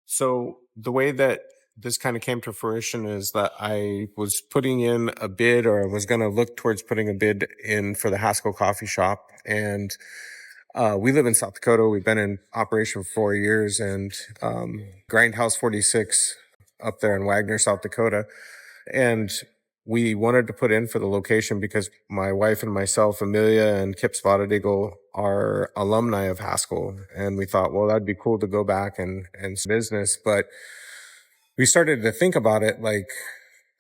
So the way that this kind of came to fruition is that I was putting in a bid, or I was going to look towards putting a bid in for the Haskell coffee shop. And we live in South Dakota. We've been in operation for 4 years, and Grindhouse 46 up there in Wagner, South Dakota. And we wanted to put in for the location because my wife and myself, Amelia and Kip Spotted Eagle, are alumni of Haskell. And we thought, well, that'd be cool to go back and business. But we started to think about it like,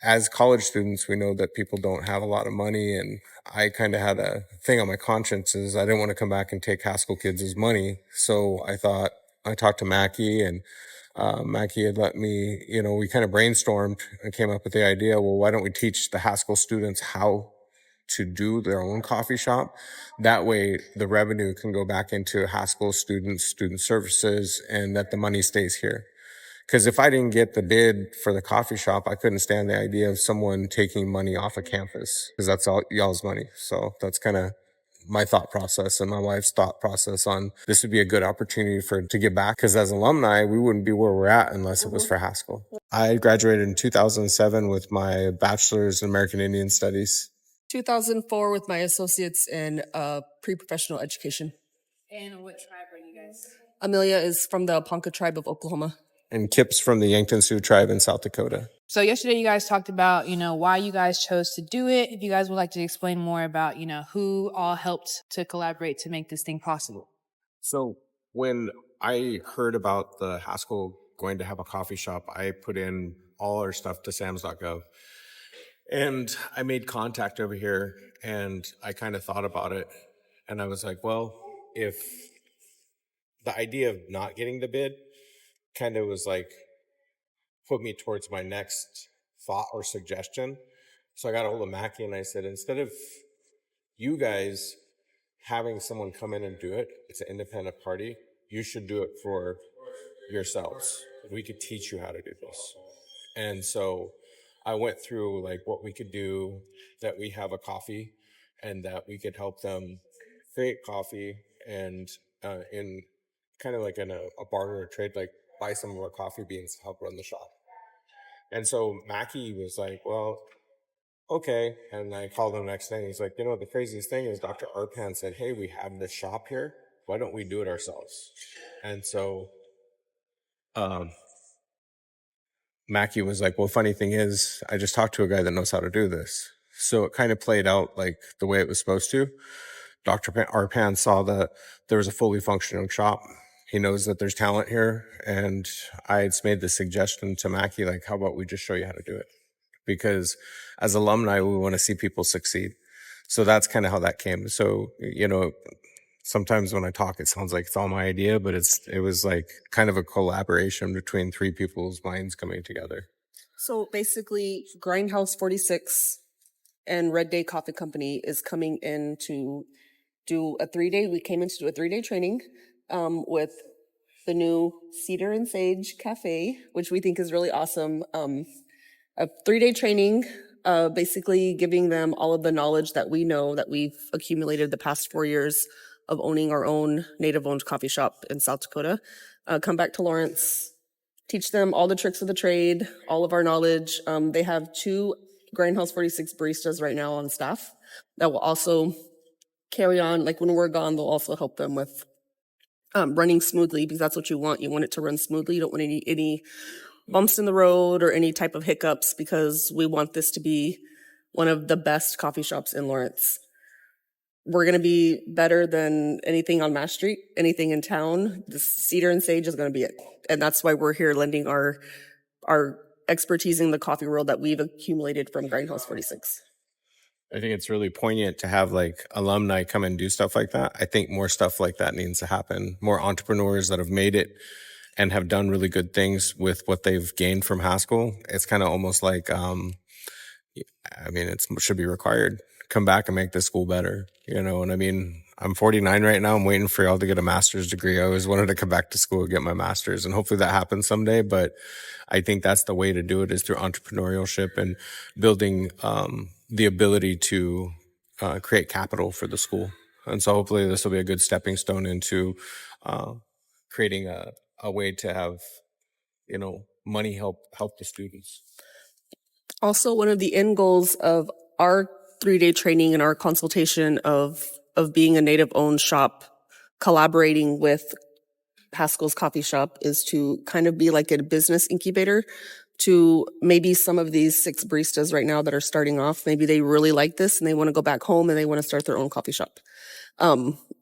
as college students, we know that people don't have a lot of money. And I kind of had a thing on my conscience is I didn't want to come back and take Haskell kids' money. So I thought, I talked to Mackie, and Mackie had let me, we kind of brainstormed and came up with the idea, well, why don't we teach the Haskell students how to do their own coffee shop? That way the revenue can go back into Haskell students, student services, and that the money stays here. Because if I didn't get the bid for the coffee shop, I couldn't stand the idea of someone taking money off of campus, because that's all y'all's money. So that's kind of my thought process and my wife's thought process on this would be a good opportunity to give back. Because as alumni, we wouldn't be where we're at unless it was for Haskell. I graduated in 2007 with my bachelor's in American Indian Studies. 2004 with my associates in pre-professional education. And what tribe are you guys? Amelia is from the Ponca tribe of Oklahoma. And Kip's from the Yankton Sioux tribe in South Dakota. So yesterday you guys talked about, why you guys chose to do it. If you guys would like to explain more about, who all helped to collaborate to make this thing possible. So when I heard about the Haskell going to have a coffee shop, I put in all our stuff to SAMS.gov. And I made contact over here, and I kind of thought about it. And I was like, well, if the idea of not getting the bid kind of was like put me towards my next thought or suggestion. So I got a hold of Mackie and I said, instead of you guys having someone come in and do it, it's an independent party, you should do it for yourselves. We could teach you how to do this. And so I went through like what we could do, that we have a coffee and that we could help them create coffee, and in kind of like in a barter or trade, like buy some of our coffee beans to help run the shop. And so Mackie was like, well, okay. And I called him the next day, and he's like, the craziest thing is Dr. Arpan said, hey, we have this shop here. Why don't we do it ourselves? And so Mackie was like, well, funny thing is, I just talked to a guy that knows how to do this. So it kind of played out like the way it was supposed to. Dr. Arpan saw that there was a fully functioning shop. He knows that there's talent here. And I had made the suggestion to Mackie, like, how about we just show you how to do it? Because as alumni, we want to see people succeed. So that's kind of how that came. So, sometimes when I talk, it sounds like it's all my idea, but it was like kind of a collaboration between three people's minds coming together. So basically, Grindhouse 46 and Red Day Coffee Company is coming in to do a 3-day. We came in to do a 3-day training with the new Cedar Sage Cafe, which we think is really awesome. A 3-day training, basically giving them all of the knowledge that we know that we've accumulated the past 4 years of owning our own native-owned coffee shop in South Dakota. Come back to Lawrence, teach them all the tricks of the trade, all of our knowledge. They have 2 Grindhouse 46 baristas right now on staff that will also carry on. Like when we're gone, they'll also help them with running smoothly, because that's what you want. You want it to run smoothly. You don't want any bumps in the road or any type of hiccups, because we want this to be one of the best coffee shops in Lawrence. We're going to be better than anything on Mass Street, anything in town. The Cedar and Sage is going to be it. And that's why we're here lending our expertise in the coffee world that we've accumulated from Grindhouse 46. I think it's really poignant to have like alumni come and do stuff like that. I think more stuff like that needs to happen. More entrepreneurs that have made it and have done really good things with what they've gained from Haskell. It's kind of almost like, it should be required. Come back and make this school better, And I'm 49 right now. I'm waiting for y'all to get a master's degree. I always wanted to come back to school and get my master's, and hopefully that happens someday. But I think that's the way to do it, is through entrepreneurship and building the ability to create capital for the school. And so hopefully this will be a good stepping stone into creating a way to have money help the students. Also, one of the end goals of our 3-day training and our consultation of being a native-owned shop, collaborating with Haskell's coffee shop, is to kind of be like a business incubator to maybe some of these 6 baristas right now that are starting off. Maybe they really like this and they want to go back home and they want to start their own coffee shop.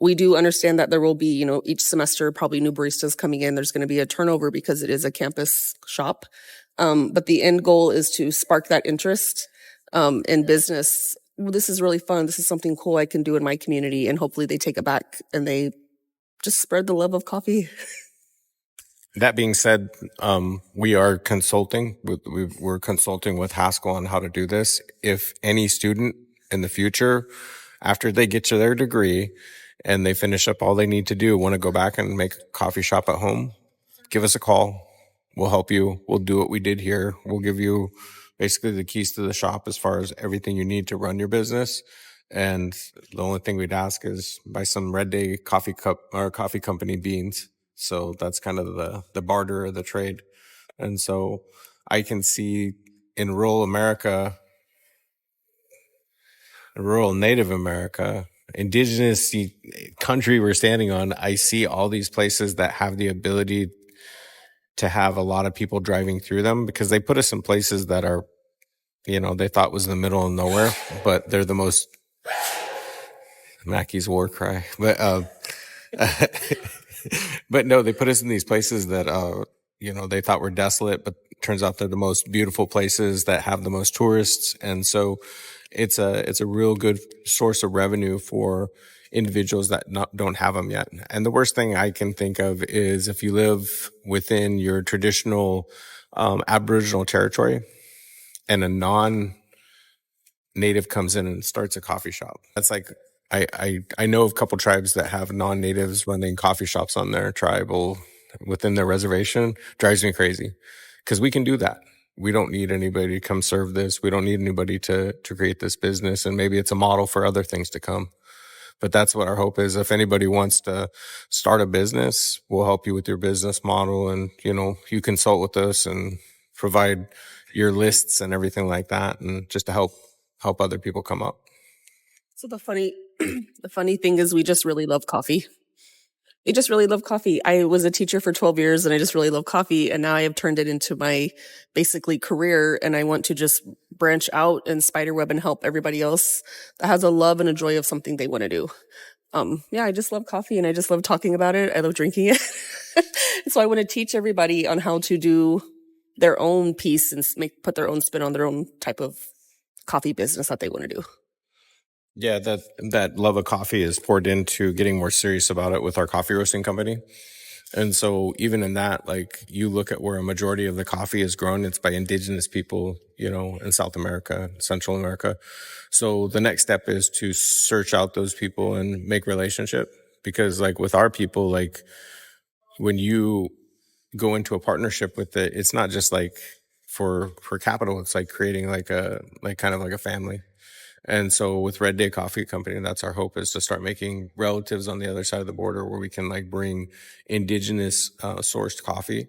We do understand that there will be, each semester, probably new baristas coming in. There's going to be a turnover because it is a campus shop. But the end goal is to spark that interest in business. Well, this is really fun. This is something cool I can do in my community. And hopefully they take it back and they just spread the love of coffee. That being said, we are consulting. We're consulting with Haskell on how to do this. If any student in the future, after they get to their degree and they finish up all they need to do, want to go back and make a coffee shop at home, give us a call. We'll help you. We'll do what we did here. We'll give you basically the keys to the shop as far as everything you need to run your business. And the only thing we'd ask is buy some Red Day coffee cup or coffee company beans. So that's kind of the barter of the trade. And so I can see in rural America, rural Native America, indigenous country we're standing on, I see all these places that have the ability to have a lot of people driving through them, because they put us in places that are, they thought was in the middle of nowhere, but they're the most Mackey's war cry. But no, they put us in these places that, they thought were desolate, but turns out they're the most beautiful places that have the most tourists. And so it's a real good source of revenue for individuals that don't have them yet. And the worst thing I can think of is if you live within your traditional Aboriginal territory and a non-native comes in and starts a coffee shop. That's like, I know of a couple tribes that have non-natives running coffee shops on their tribal within their reservation. Drives me crazy because we can do that. We don't need anybody to come serve this. We don't need anybody to create this business. And maybe it's a model for other things to come. But that's what our hope is. If anybody wants to start a business, we'll help you with your business model. And, you consult with us and provide your lists and everything like that. And just to help other people come up. So the funny thing is we just really love coffee. We just really love coffee. I was a teacher for 12 years and I just really love coffee. And now I have turned it into my basically career. And I want to just branch out and spiderweb and help everybody else that has a love and a joy of something they want to do. I just love coffee and I just love talking about it. I love drinking it. So I want to teach everybody on how to do their own piece and put their own spin on their own type of coffee business that they want to do. Yeah, that love of coffee is poured into getting more serious about it with our coffee roasting company. And so even in that, like, you look at where a majority of the coffee is grown, it's by indigenous people, in South America, Central America. So the next step is to search out those people and make relationship, because like with our people, like when you go into a partnership with it, it's not just like for capital, it's like creating kind of like a family. And so with Red Day Coffee Company, that's our hope, is to start making relatives on the other side of the border where we can like bring indigenous sourced coffee,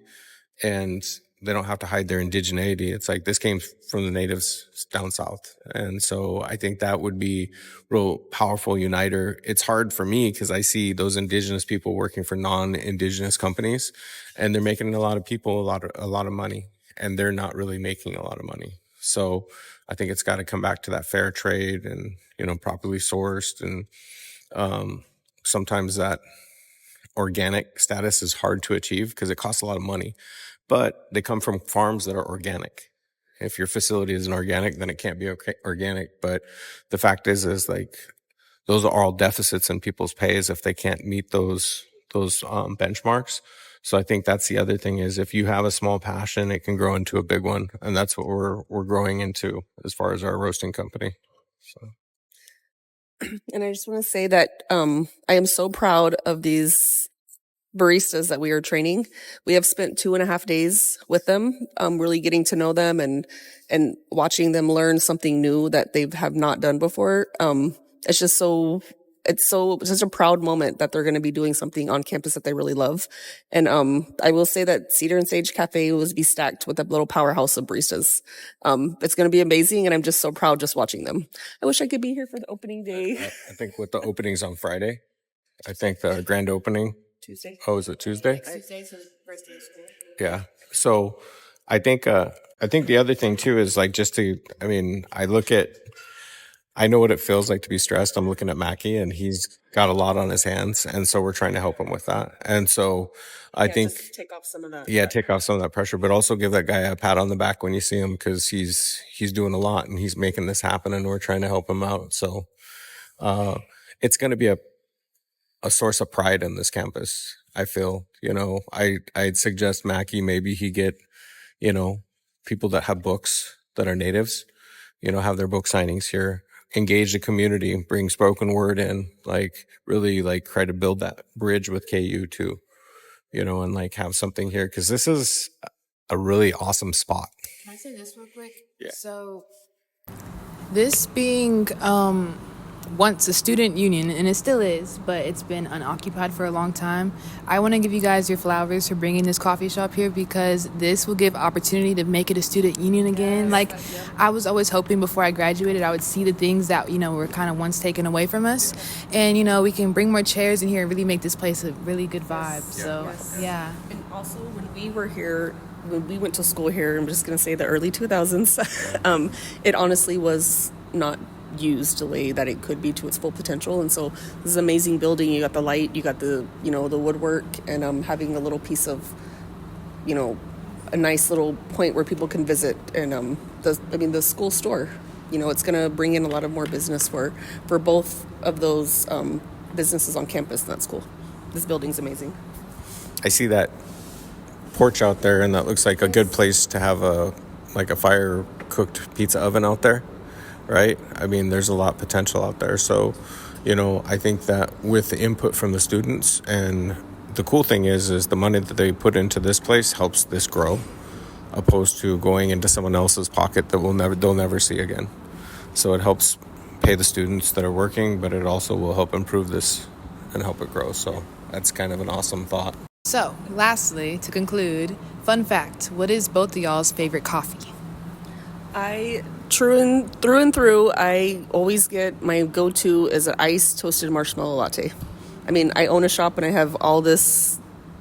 and they don't have to hide their indigeneity. It's like this came from the natives down south. And so I think that would be real powerful uniter. It's hard for me because I see those indigenous people working for non-indigenous companies, and they're making a lot of people a lot of money, and they're not really making a lot of money. So I think it's got to come back to that fair trade and, properly sourced. And sometimes that organic status is hard to achieve because it costs a lot of money, but they come from farms that are organic. If your facility isn't organic, then it can't be organic. But the fact is like those are all deficits in people's pays if they can't meet those benchmarks. So I think that's the other thing, is if you have a small passion, it can grow into a big one. And that's what we're growing into as far as our roasting company. So. And I just want to say that I am so proud of these baristas that we are training. We have spent 2.5 days with them, really getting to know them and watching them learn something new that they have not done before. It's just so it's such a proud moment that they're going to be doing something on campus that they really love. And I will say that Cedar and Sage Cafe will be stacked with a little powerhouse of baristas. It's going to be amazing, and I'm just so proud just watching them. I wish I could be here for the opening day. I think with the openings on Friday, I think the grand opening. Tuesday. Oh, is it Tuesday? Tuesday, so the first day of school. Yeah. So I think the other thing too is like I know what it feels like to be stressed. I'm looking at Mackie, and he's got a lot on his hands, and so we're trying to help him with that. And so I think just take off some of that. yeah, take off some of that pressure, but also give that guy a pat on the back when you see him, because he's doing a lot and he's making this happen, and we're trying to help him out. So it's going to be a source of pride in this campus. I feel, I'd suggest Mackie, maybe he get, people that have books that are natives, have their book signings here, engage the community, bring spoken word in, like really like try to build that bridge with KU too, and like have something here. Cause this is a really awesome spot. Can I say this real quick? Yeah. So this being once a student union, and it still is, but it's been unoccupied for a long time, I want to give you guys your flowers for bringing this coffee shop here, because this will give opportunity to make it a student union again. I was always hoping before I graduated I would see the things that were kind of once taken away from us, and we can bring more chairs in here and really make this place a really good vibe. So yeah. And also when we went to school here, I'm just going to say the early 2000s, it honestly was not used the way that it could be to its full potential. And so this is an amazing building. You got the light, you got the the woodwork, and having a little piece of a nice little point where people can visit. And the school store, it's going to bring in a lot of more business for both of those businesses on campus in that school. This building's amazing. I see that porch out there, and that looks like a good place to have a fire cooked pizza oven out there. Right? I mean, there's a lot of potential out there. So, I think that with the input from the students, and the cool thing is the money that they put into this place helps this grow, opposed to going into someone else's pocket that they'll never see again. So it helps pay the students that are working, but it also will help improve this and help it grow. So that's kind of an awesome thought. So lastly, to conclude, fun fact, what is both of y'all's favorite coffee? Through and through, I always get my go-to is an iced toasted marshmallow latte. I mean, I own a shop and I have all this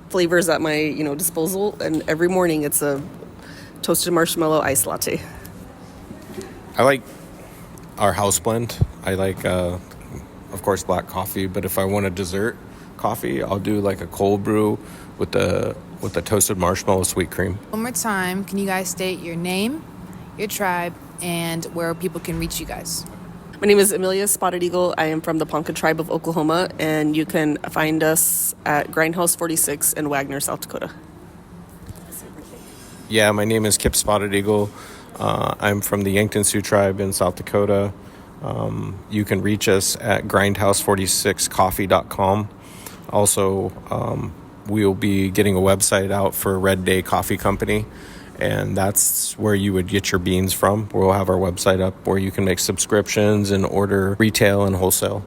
flavors at my disposal, and every morning it's a toasted marshmallow iced latte. I like our house blend. I like, of course, black coffee. But if I want a dessert coffee, I'll do like a cold brew with the toasted marshmallow sweet cream. One more time, can you guys state your name, your tribe, and where people can reach you guys? My name is Amelia Spotted Eagle. I am from the Ponca tribe of Oklahoma, and you can find us at Grindhouse 46 in Wagner, South Dakota. Yeah, my name is Kip Spotted Eagle. I'm from the Yankton Sioux tribe in South Dakota. You can reach us at grindhouse46coffee.com. Also, we'll be getting a website out for Red Day Coffee Company, and that's where you would get your beans from. We'll have our website up where you can make subscriptions and order retail and wholesale.